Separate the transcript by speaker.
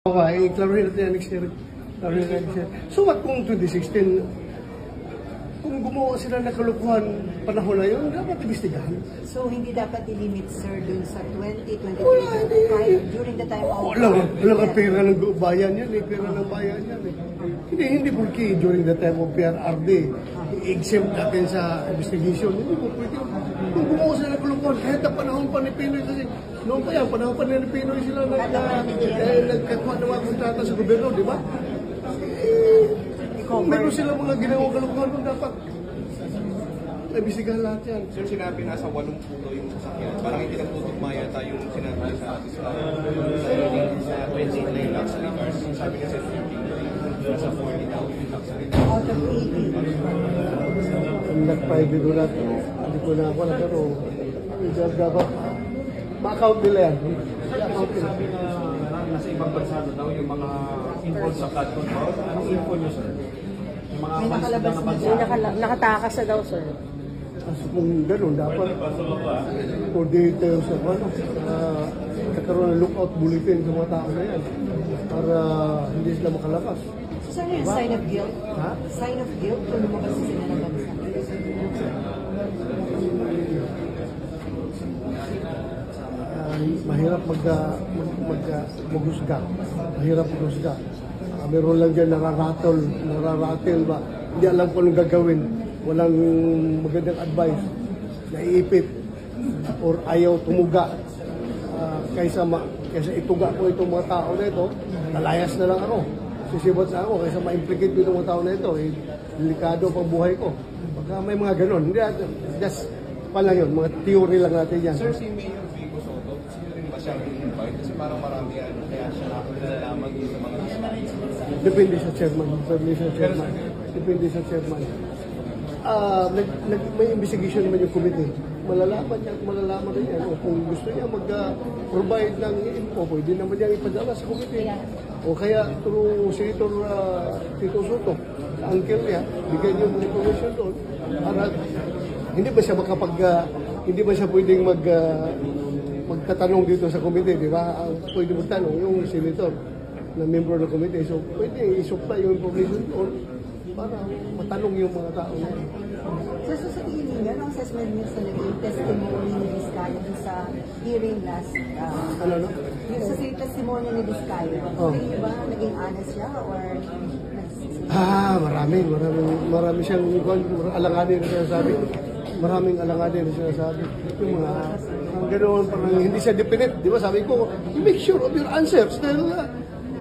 Speaker 1: Okay, klaruhin natin yan next year. So what kung 2016, kung gumawa sila ng kalukuhan panahon na yun, dapat ibestigahan.
Speaker 2: So hindi dapat i-limit, sir, dun sa 2023 during the time of...
Speaker 1: Wala ka pera ng bayan yan eh, pera ng bayan yan eh. Hindi porque during the time of PRRD, i-exempt natin sa investigation. Hindi po pwede. Kung gumawa sila ng kalukuhan, kahit na panahon pa ni Pinoy kasi, noon pa yan, panahon pa ni Pinoy sila nagkatwa ng mga kontrata sa gobyerno, di ba? Meron sila mga ginawang kalukuhan kung dapat nabisigahan lahat yan.
Speaker 3: Sir, sinabi nasa 8 puno yung sasakyan. Parang hindi lang tutugma yata yung sinabi sa atis sa 29 luxury cars. Sabi kasi nasa 40 daw yung luxury cars.
Speaker 2: Out of 80.
Speaker 1: Ang nag-private ko na ito, hindi ko na ako na pero dapat ma-account nila yan.
Speaker 4: Sabi na nasa ibang bansa na daw yung mga involved sa flood control. Anong info nyo, sir? Yung mga
Speaker 2: May nakalabas na
Speaker 4: bansa.
Speaker 5: Nakatakas na daw, sir.
Speaker 1: Kasi kung gano'n, dapat for details sa nagkaroon ng lookout bulletin sa mga tao na yan para hindi sila makalabas.
Speaker 2: So, sir, yung sign of guilt?
Speaker 1: Ha?
Speaker 2: Sign of guilt kung lumabas sila ng bansa?
Speaker 1: Mahirap maghusga. Mahirap maghusga. Meron lang dyan nararatel ba? Hindi alam kung anong gagawin. Walang magandang advice. Naiipit or ayaw tumuga. Kaysa ituga ko itong mga tao na ito, nalayas na lang ako. Sisibot na ako kaysa ma-implicate ko itong mga tao na ito. Delikado pang buhay ko. Pagka may mga ganon. Hindi, just pala yun. Mga theory lang natin yan.
Speaker 3: Sir, si Mayor Vico Soto, sino rin ba siyang invite? Kasi parang marami yan. Kaya siya nalalaman din sa mga
Speaker 1: Depende sa chairman. Depende sa chairman. May investigation naman yung committee. Malalaman rin yan. O kung gusto niya mag-provide ng info, pwede naman niya ipadala sa committee. O kaya through Senator Tito Soto, sa uncle niya, bigyan niyo ng information doon. Para hindi ba siya hindi ba siya pwedeng magtatanong dito sa committee, di ba? Pwede magtanong yung senator na member ng committee. So, pwede i-supply yung information doon para matanong yung mga tao.
Speaker 2: So, sa tingin niyo, anong assessment niyo sa naging testimony ni Vizcaya sa hearing last?
Speaker 1: Ano?
Speaker 2: Yung sa testimony ni Vizcaya, tingin niyo ba naging honest siya or
Speaker 1: Marami siyang alanganin na sinasabi. Maraming alanganin na sinasabi. Yung mga ganoon, parang hindi siya definite. Di ba sabi ko, you make sure of your answers. Dahil